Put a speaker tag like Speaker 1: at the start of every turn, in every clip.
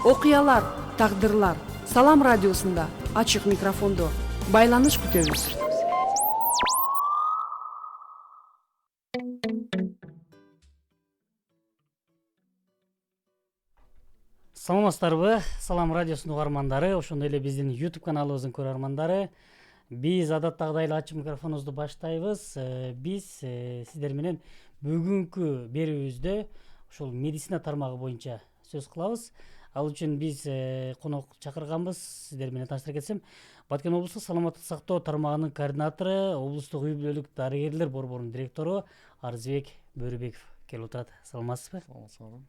Speaker 1: окуялар, тагдырлар. Салам радиосунда ачык микрофондо байланыш күтөбүз.
Speaker 2: Саламатсыздарбы? Салам радиосунун угармандары, ошондой эле биздин YouTube каналыбыздын көрөрмандары. Биз адаттагыдай эле ачык микрофонубузду баштайбыз. Биз сиздер менен бүгүнкү берүүбүздө ушул медицина тармагы боюнча сөз кылабыз. Ал үчүн биз конок чакырганбыз. Сиздер менен тааныштыра кетсем, Баткен облустук саламаттык сактоо тармагынын координатору, облустук үй бүлөлүк дарыгерлер борборунун директору Арзыбек Бөрүбеков келип отурат. Саламатсызбы?
Speaker 3: Саламатсызбы.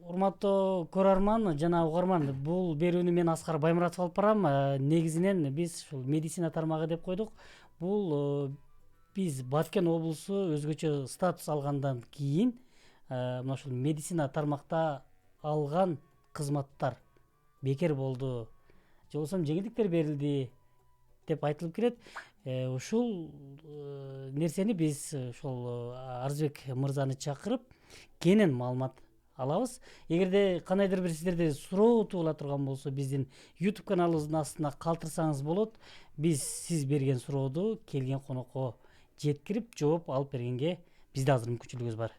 Speaker 2: Урматтуу көрөрман жана угарман, бул берүүнү мен Аскар Баймуратов алып барам. Негизинен биз ушул медицина тармагы деп койдук. Бул биз Баткен облусу өзгөчө статус алгандан кийин мына ушул медицина тармакта алган кызматтар бекер болду, же болбосо жеңилдиктер берилди деп айтылып келет. Ушул нерсени биз ушул Арзыбек мырзаны чакырып кенен маалымат алабыз. Эгерде кандайдыр бир сиздерде суроо туула турган болсо, биздин YouTube каналыбыздын астына калтырсаңыз болот. Биз сиз берген сурооду келген конокко жеткирип жооп алып бергенге бизде азыр мүмкүнчүлүгүбүз бар.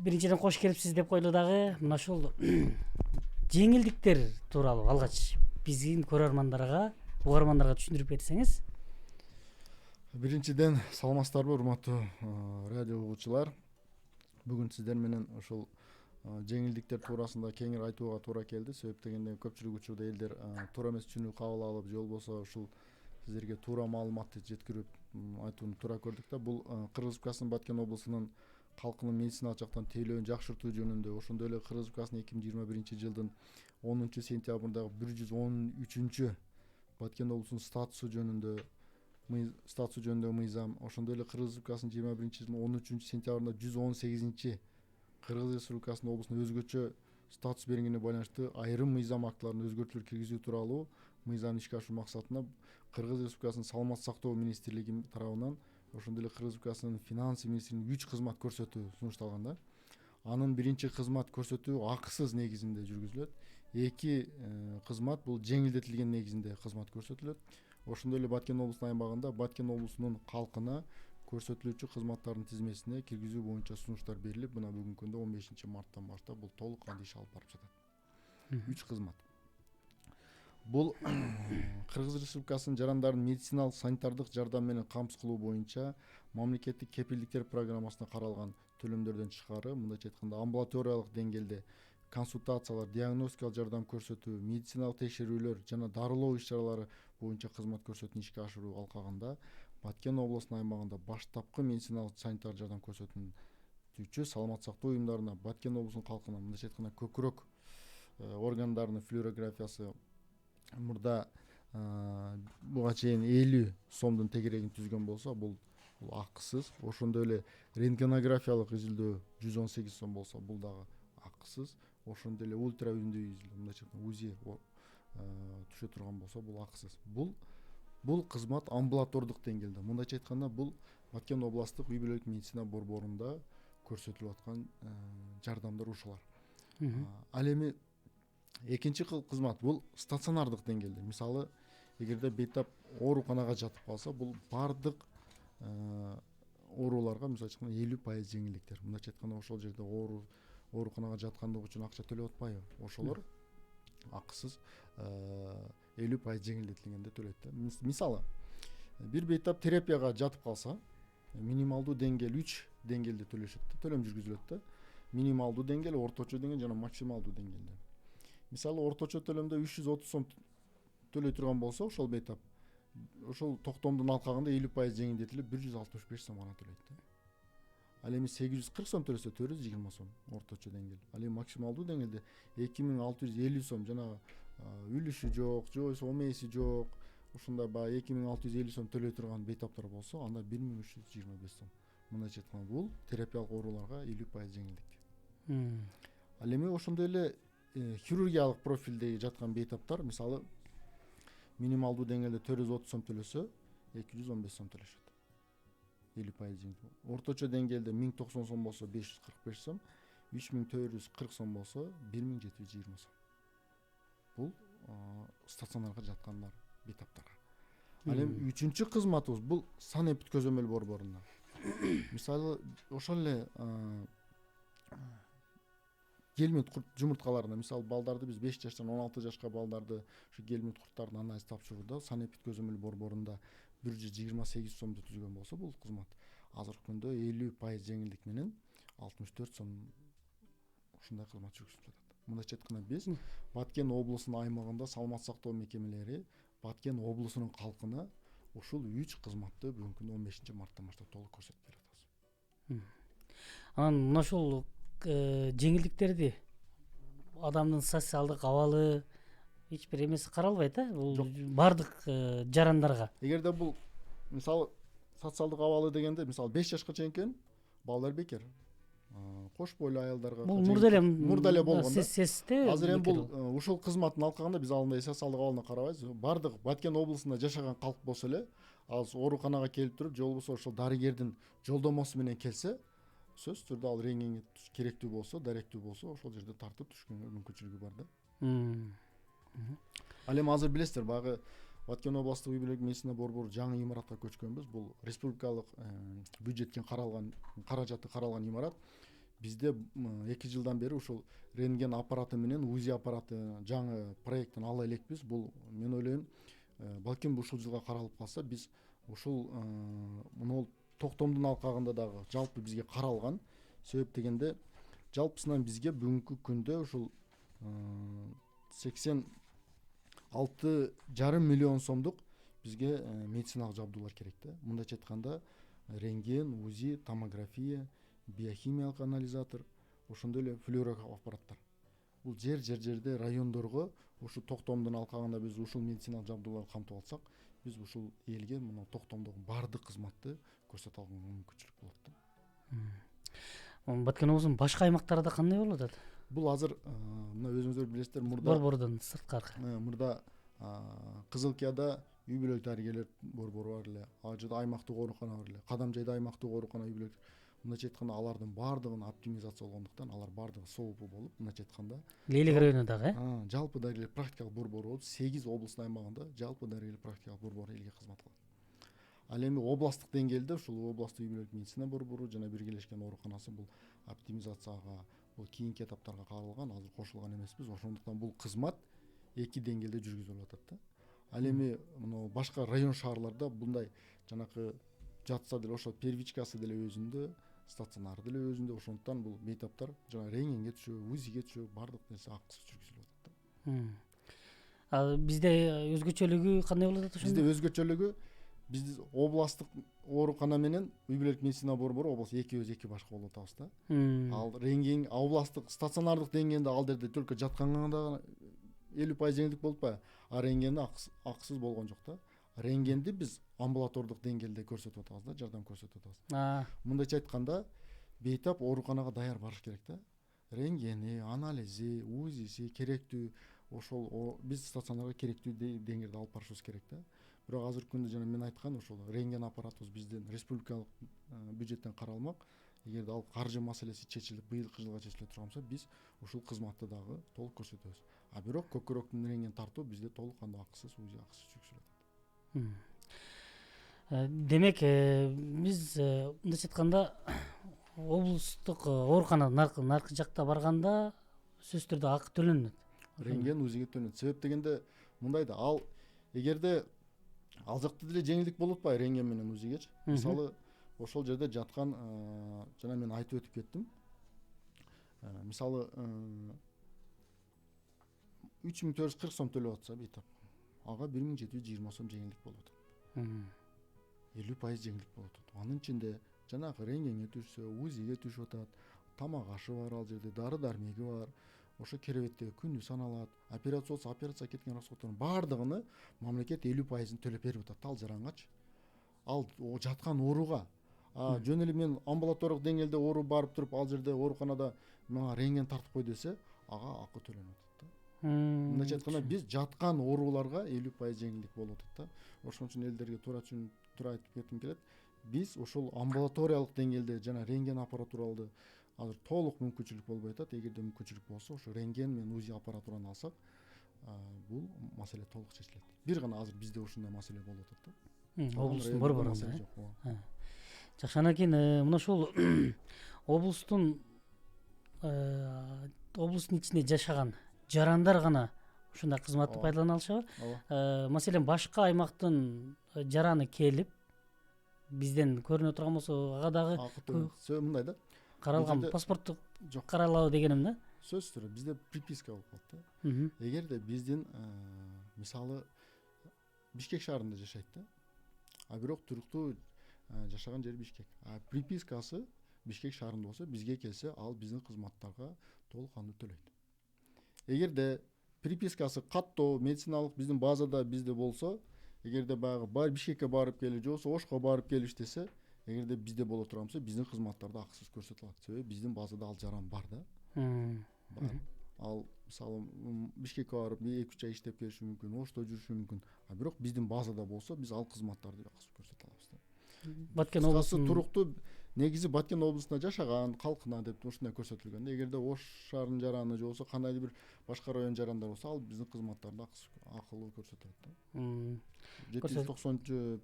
Speaker 2: Биринчиден кош келипсиз деп койлу дагы. Мына ушул жеңилдиктер тууралуу алгач биздин көрөрмандарга, угармандарга түшүндүрүп берсеңиз.
Speaker 3: Биринчиден саламатсыздарбы, урматтуу радио угуучулар. Бүгүн сиздер менен ушул жеңилдиктер туурасында кеңири айтууга туура келди. Себеп дегенде көпчүлүк учурда элдер туура эмес түшүнүү кабыл алып, же болбосо ушул сиздерге туура маалыматты жеткирип айтууну туура көрдүк да. Бул Кыргыз Республикасынын Баткен облусунун калкынын медициналык жактан тейлөөнү жакшыртуу жөнүндө, ошондой эле Кыргыз Республикасынын 2021 жылдын 10 сентябрындагы 113 Баткен облусунун статусу жөнүндө мыйзам, ошондой эле Кыргыз Республикасынын 21 жылдын 13 сентябрында 118 Кыргыз Республикасынын облусуна өзгөчө статус бергенине байланыштуу айрым мыйзам актыларына өзгөртүүлөр киргизүү тууралуу мыйзамды ишке ашыруу максатында Кыргыз Республикасынын саламаттык сактоо министрлиги тарабынан, ошондой эле Кыргыз Республикасынын финансы министрлигинин 3 кызмат көрсөтүү сунушталган да. Анын биринчи кызмат көрсөтүү акысыз негизинде жүргүзүлөт. 2 кызмат бул жеңилдетилген негизинде кызмат көрсөтүлөт. Ошондой эле Баткен облусунун аймагында Баткен облусунун калкына көрсөтүлүүчү кызматтардын тизмесине киргизүү боюнча сунуштар берилип, мына бүгүнкү күндө 15 марттан баштап бул толук кандуу иш алып барып жатат. 3 кызмат. Бул Кыргыз Республикасынын жарандардын медициналык санитардык жардам менен камсыз кылуу боюнча мамлекеттик кепилдиктер программасына каралган төлөмдөрдөн тышкары, мындайча айтканда амбулаториялык деңгээлде консультациялар, диагностикалык жардам көрсөтүү, медициналык текшерүүлөр жана дарылоо иш-чаралары боюнча кызмат көрсөтүүнү ишке ашыруу алкагында Баткен облусунун аймагында баштапкы медициналык санитар жардам көрсөтүүчү саламаттык сактоо уюмдарына Баткен облусунун калкына, мындайча айтканда көкүрөк органдарынын флюорографиясы мурда буга чейин 50 сомдун тегерегин түзгөн болсо, бул акысыз. Ошондой эле рентгенографиялык изилдөө 118 сом болсо, бул дагы акысыз. Ошондой эле ультра үндүү изилдөө, мындайча айтканда УЗИ түшө турган болсо, бул акысыз. Бул кызмат амбулатордук деңгээлде. Мындайча айтканда, бул Баткен областтык үй бүлөлүк медицина борборунда көрсөтүлүп аткан жардамдар ушулар. Ал эми экинчи кызмат бул стационардык деңгээлде. Мисалы, эгерде бейтап ооруканага жатып калса, бул бардык ооруларга мисалы айтканда 50% жеңилдиктер. Мындайча айтканда, ошол жерде ооруканага жаткандык үчүн акча төлөп атпайбы? Ошолор акысыз 50% жеңилдетилгенде төлөйт да. Мисалы, бир бейтап терапияга жатып калса, минималдуу деңгээл 3 деңгээлде төлөшөт да, төлөм жүргүзүлөт да. Минималдуу деңгээл, орточо деңгээл жана максималдуу деңгээлде. Мисалы, орточо төлөмдө 330 сом төлөй турган болсо, ошол бейтап ошол токтомдун алкагында 50% жеңилдетилип 165 сом гана төлөйт да. Ал эми 840 сом төлөсө 420 сом орточо деңгээл. Ал эми максималдуу деңгээлде 2650 сом жана үлүшү жок, же болбосо омеси жок, ушундай баягы 2650 сом төлөй турган бейтаптар болсо, анда 1325 сом. Мындайча айтканда, бул терапиялык ооруларга 50% жеңилдик. Ал эми ошондой эле хирургиялык профилде жаткан бейтаптар, мисалы, минималдуу деңгээлде 430 сом төлөсө, 215 сом төлөшөт. 50% жеңилдик. Орточо деңгээлде 1090 сом болсо 545 сом, 3440 сом болсо 1720 сом. Бул стационарга жаткандар бейтаптарга. Ал эми үчүнчү кызматыбыз бул санэпид көзөмөл борборунда. Мисалы ошол эле келмит курт жумурткаларына, мисалы балдарды биз 5 жаштан 16 жашка балдарды ушу келмит курттардын анализ тапшырууда санэпид көзөмөл борборунда 128 сомду түзгөн болсо, бул кызмат азыркы күндө 50% жеңилдик менен 64 сом ушундай кызмат жүргүзүлүп жатат. Мындайча айтканда биз Баткен облусунун аймагында саламат сактоо мекемелери Баткен облусунун калкына ушул 3 кызматты бүгүнкү күндө 15 марттан баштап толук көрсөтүп беребиз.
Speaker 2: Анан мына ушул жеңилдиктерди адамдын социалдык абалы эч бир эмеси каралбайт, бул бардык жарандарга.
Speaker 3: Эгерде бул мисалы социалдык абалы дегенде, мисалы 5 жашка чейинки балдар бекер, кош бойлуу аялдарга
Speaker 2: Бул мурда эле
Speaker 3: болгон да.
Speaker 2: сесте
Speaker 3: Азыр эми бул ушул кызматтын алкагында биз андай социалдык абалына карабайбыз. Бардык Баткен облусунда жашаган калк болсо эле, ал ооруканага келип туруп, же болбосо ошол дарыгердин жолдомосу менен келсе, сөзсүз түрдө ал рентгенге керектүү болсо, даректүү болсо, ошол жерде тартып түшкөнгө мүмкүнчүлүгү бар да. Ал эми азыр билесиздер, баягы Баткен областык үй бүлөлүк медицина борбору жаңы имаратка көчкөнбүз. Бул республикалык бюджеттен каралган, каражаты каралган имарат. Бизде 2 жылдан бери ушул рентген аппараты менен УЗИ аппараты жаңы проекттин ала элекпиз. Бул мен ойлойм, балким ушул жылга каралып калса, биз ушул мына токтомдун алкагында дагы жалпы бизге каралган. Себеп дегенде жалпысынан бизге бүгүнкү күндө ушул 86,5 миллион сомдук бизге медициналык жабдуулар керек да. Мындайча айтканда рентген, УЗИ, томография, биохимиялык анализатор, ошондой эле флюорограф аппараттар. Бул жерде райондорго ушу токтомдун алкагында биз ушул медициналык жабдууларды камтып алсак, биз ушул элге мына токтомдогу бардык кызматты көрсөтө алганга мүмкүнчүлүк болот да.
Speaker 2: Баткен облусунун башка аймактарында кандай болуп атат?
Speaker 3: Бул азыр мына өзүңүздөр билесиздер, мурда
Speaker 2: борбордон сырткары.
Speaker 3: Мурда Кызылкияда үй бүлөлүк дарыгерлер борбору бар эле, ал жерде аймактык оорукана бар эле, Кадамжайда аймактык оорукана үй бүлөлүк. Мындайча айтканда алардын бардыгын оптимизация болгондуктан алар бардыгы соопу болуп, мындайча айтканда
Speaker 2: Лейлик районундагы,
Speaker 3: жалпы дарыгерлер практикалык борбору болуп, 8 облустун аймагында жалпы дарыгерлер практикалык борбору элге кызмат кылат. Ал эми областтык деңгээлде ушул областтык үй бүлөлүк медицина борбору жана биргелешкен ооруканасы бул оптимизацияга, бул кийинки этаптарга каралган, азыр кошулган эмеспиз. Ошондуктан бул кызмат 2 деңгээлде жүргүзүлүп атат да. Ал эми мына башка район шаарларда bunday жанакы жатса деле ошо первичкасы деле өзүндө, стационары деле өзүндө, ошондуктан бул бейтаптар жана рентгенге түшүп, УЗИге түшүп, бардык нерсе акысыз жүргүзүлүп атат да.
Speaker 2: Бизде өзгөчөлүгү кандай болуп атат ошондо?
Speaker 3: Бизде өзгөчөлүгү, биз областтык оорукана менен үй бүлөлүк медицина борбору област эки башка болуп атабыз да. Ал рентген областтык стационардык деңгээлде ал жерде только жатканга да 50% жеңилдик болуп атпайбы? А рентгенди акысыз болгон жок да. Рентгенди биз амбулатордук деңгээлде көрсөтүп атабыз да, жардам көрсөтүп атабыз. Мындайча айтканда, бейтап ооруканага даяр барыш керек да. Рентгени, анализи, УЗИси керектүү, ошол биз стационарга керектүү деңгээлде алып барышыбыз керек да. Бирок азыркы күндө жана мен айткан ошол рентген аппаратыбыз бизден республикалык бюджеттен каралмак. Эгерде ал каржы маселеси чечилип, быйылкы жылга чечиле турган болсо, биз ушул кызматты дагы толук көрсөтөбүз. А бирок көкүрөктүн рентген тартуу бизде толук кандуу акысыз, УЗИ акысыз жүргүзүлөт.
Speaker 2: Демек, биз мындайча айтканда облустук ооруканага наркы жакта барганда сөзсүз түрдө акы төлөнөт.
Speaker 3: Рентген, УЗИге төлөнөт. Себеп дегенде мындай да, ал эгерде ал жакта деле жеңилдик болуп атпайбы рентген менен УЗИгечи. Мисалы, ошол жерде жаткан жана мен айтып өтүп кеттим. Мисалы 3440 сом төлөп атса бейтап, ага 1720 сом жеңилдик болуп атат. 50% жеңилдик болуп атат. Анын ичинде жанагы рентгенге түшсө, УЗИге түшүп атат, тамак ашы бар ал жерде, дары-дармеги бар. Ошо керебеттеги күнү саналат. Операция болсо, операция кеткен расходдордун бардыгыны мамлекет 50%-ын төлөп берип атат ал жарангачы. Ал жаткан ооруга. Жөн эле мен амбулаториялык деңгээлде оору барып туруп, ал жерде ооруканада мага рентген тартып кой десе, ага акы төлөнөт атат да. Мындайча айтканда, биз жаткан ооруларга 50% жеңилдик болуп атат да. Ошон үчүн элдерге туура айтып кетким келет. Биз ошол амбулаториялык деңгээлде жана рентген аппаратуралды азыр толук мүмкүнчүлүк болбой атат. Эгерде мүмкүнчүлүк болсо ошо рентген менен УЗИ аппаратураны алсак, бул маселе толук чечилет. Бир гана азыр бизде ушундай маселе болуп атат да.
Speaker 2: Облустун борборунда.
Speaker 3: Жок.
Speaker 2: Жакшы, анан кийин мына ушул облустун ичинде жашаган жарандар гана ушундай кызматты пайдалана алышабы? Маселен, башка аймактын жараны келип бизден көрүнө турган болсо, ага дагы
Speaker 3: мындай да,
Speaker 2: каралган паспортту каралабы дегеним да.
Speaker 3: сөзсүз түрдө бизде приписка болуп калат да. Эгерде биздин мисалы Бишкек шаарында жашайт да, а бирок туруктуу жашаган жери Бишкек, а припискасы Бишкек шаарында болсо, бизге келсе, ал биздин кызматтарга толук кандуу төлөйт. Эгерде припискасы каттоо медициналык биздин базада бизде болсо, эгерде баягы Бишкекке барып келип же болбосо Ошко барып келип иштесе, эгерде бизде боло турган болсо, биздин кызматтарды акысыз көрсөтүлөт. Себеби биздин базада ал жаран бар да. Ал мисалы Бишкекке барып 2-3 ай иштеп келиши мүмкүн, Ошто жүрүшү мүмкүн. А бирок биздин базада болсо, биз ал кызматтарды акысыз көрсөтө алабыз да.
Speaker 2: Баткен облусунун
Speaker 3: туруктуу негизи Баткен облусунда жашаган калкына деп ушундай көрсөтүлгөн. Эгерде Ош шаарынын жараны же болбосо кандайдыр бир башка район жарандар болсо, ал биздин кызматтарды акылуу көрсөтөт да. 790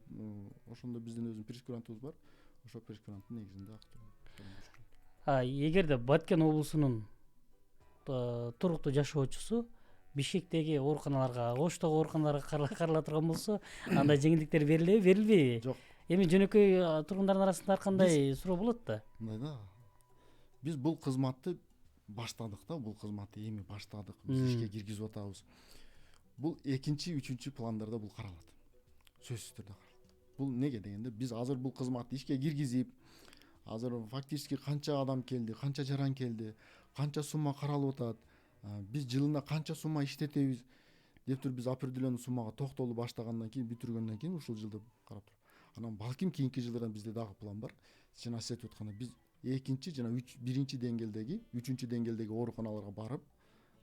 Speaker 3: ошондо биздин өзүнүн прескурантыбыз бар. Ошо прескуранттын негизинде
Speaker 2: эгерде Баткен облусунун туруктуу жашоочусу Бишкектеги ооруканаларга, Оштогу ооруканаларга карала турган болсо, андай жеңилдиктер берилеби, берилбейби?
Speaker 3: Жок.
Speaker 2: Эми жөнөкөй тургундардын арасында ар кандай суроо болот да.
Speaker 3: Мындай да. Биз бул кызматты баштадык да, бул кызматты эми баштадык, биз ишке киргизип атабыз. Бул 2-3 пландарда бул каралат. Сөзсүз түрдө каралат. Бул неге дегенде, биз азыр бул кызматты ишке киргизип, азыр фактически канча адам келди, канча жаран келди, канча сумма каралып атат, биз жылына канча сумма иштетебиз деп туруп биз определенный суммага токтолуп баштагандан кийин, бүтүргөндөн кийин ушул жылды карап туруп. Анан балким кийинки жылдардан бизде дагы план бар. Жана сиз айтып аткандай, биз экинчи жана биринчи деңгээлдеги, үчүнчү деңгээлдеги ооруканаларга барып,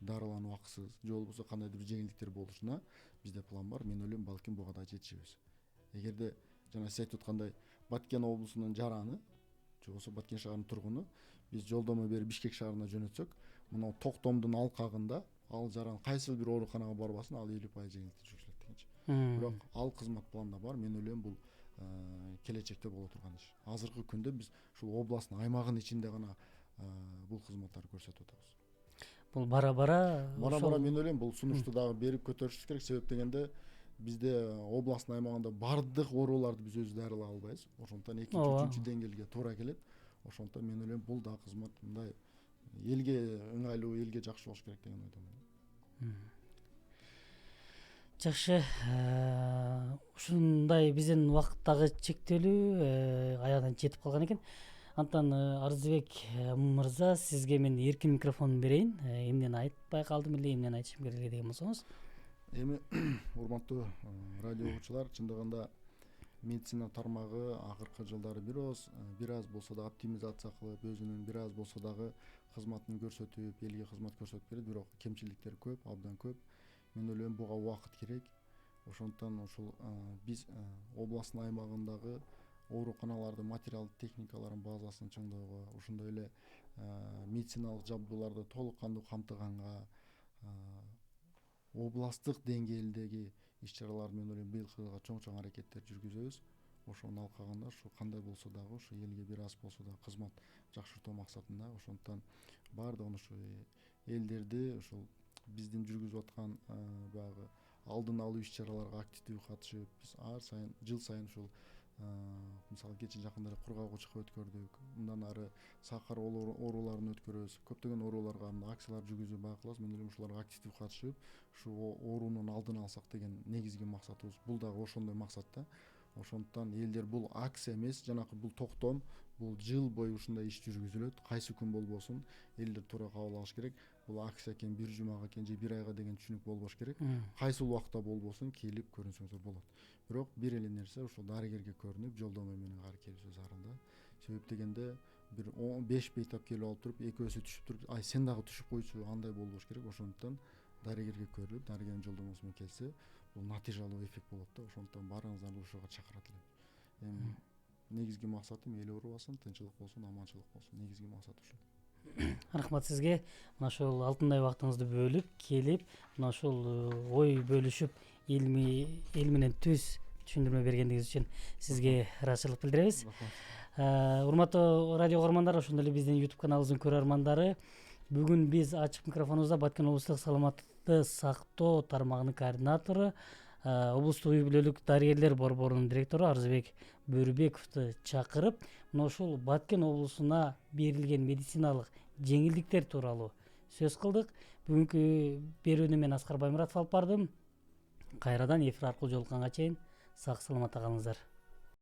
Speaker 3: дарылануу акысыз же болбосо кандайдыр бир жеңилдиктер болушуна бизде план бар. Мен ойлойм, балким буга да жетишебиз. Эгерде жана сиз айтып аткандай Баткен облусунун жараны же болбосо Баткен шаарынын тургуну биз жолдомо берип Бишкек шаарына жөнөтсөк, мына токтомдун алкагында ал жаран кайсы бир ооруканага барбасын, ал 50% жеңилдик жүргүзүлөт дегенчи. Бирок ал кызмат планда бар. Мен ойлойм, бул келечекте боло турган иш. Азыркы күндө биз ушул областтын аймагынын ичинде гана бул кызматтарды көрсөтүп атабыз.
Speaker 2: Бул бара-бара
Speaker 3: мен ойлойм, бул сунушту дагы берип көтөрүшүбүз керек. Себеп дегенде бизде областтын аймагында бардык ооруларды биз өзүбүз дарылай албайбыз. Ошондуктан экинчи, үчүнчү деңгээлге туура келет. Ошондуктан мен ойлойм, бул дагы кызмат мындай элге ыңгайлуу, элге жакшы болуш керек деген ойдомун.
Speaker 2: Жакшы, ушундай биздин убакыт дагы чектелүү, аягына жетип калган экен. Антан Арызбек мырза, сизге мен эркин микрофон берейин. Эмнени айтпай калдым эле, эмнени айтышым керек эле деген болсоңуз.
Speaker 3: Эми урматтуу радио угуучулар, чындыгында медицина тармагы акыркы жылдары бир аз болсо да оптимизация кылып, өзүнүн бир аз болсо дагы кызматын көрсөтүп, элге кызмат көрсөтүп берет. Бирок кемчиликтер көп, абдан көп. Мен ойлойм, буга убакыт керек. Ошондуктан ушул биз областтын аймагындагы ооруканалардын материалдык техникаларын базасын чыңдоого, ошондой эле медициналык жабдууларды толук кандуу камтыганга, областтык деңгээлдеги иш-чаралар мен ойлойм быйылкы жылга чоң аракеттер жүргүзөбүз. Ошонун алкагында ушу кандай болсо дагы ушу элге бир аз болсо да кызмат жакшыртуу максатында, ошондуктан баардыгын ушу элдерди ушул биздин жүргүзүп аткан баягы алдын алуу иш-чараларга активдүү катышып, биз ар сайын жыл сайын ушул мисалы кечээ жакында кургак учка өткөрдүк. Мындан ары сакар ооруларын өткөрөбүз. Көптөгөн ооруларга акциялар жүргүзүп байкалабыз. Мен ойлойм, ушуларга активдүү катышып, ушу оорунун алдын алсак деген негизги максатыбыз. Бул дагы ошондой максатта. Ошондуктан элдер бул акция эмес, жанакы бул токтом, бул жыл бою ушундай иш жүргүзүлөт. Кайсы күн болбосун элдер туура кабыл алыш керек. Бул акция экен, бир жумага экен же бир айга деген түшүнүк болбош керек. Кайсы убакта болбосун келип көрүнсөңүздөр болот. Бирок бир эле нерсе, ушул дарыгерге көрүнүп, жолдомо менен ары келиши зарыл да. Себеп дегенде бир 5 бейтап келип алып туруп, экөөсү түшүп туруп, ай сен дагы түшүп койчу, андай болбош керек. Ошондуктан дарыгерге көрүлүп, дарыгердин жолдомосу менен келсе, бул натыйжалуу эффект болот да. Ошондуктан баарыңыздарды ушуга чакырат элем. Негизги максатым эл оорубасын, тынччылык болсун, аманчылык болсун. Негизги максат ушу.
Speaker 2: Рахмат сизге мына ошол алтындай убактыңызды бөлүп келип мына ошол ой бөлүшүп эл менен түз түшүндүрмө бергендигиңиз үчүн сизге ыраазычылык билдиребиз. Урматтуу радио угармандар, ошондой эле биздин YouTube каналыбыздын көрөрмандары, бүгүн биз ачык микрофонубузда Баткен облустук саламаттыкты сактоо тармагынын координатору, облустук үй бүлөлүк дарыгерлер борборунун директору Арзыбек Бөрүбековду чакырып, мына ушул Баткен облусуна берилген медициналык жеңилдиктер тууралуу сөз кылдык. Бүгүнкү берүүнү мен Аскар Баймуратов алып бардым. Кайрадан эфир аркылуу жолукканга чейин сак саламатта калыңыздар.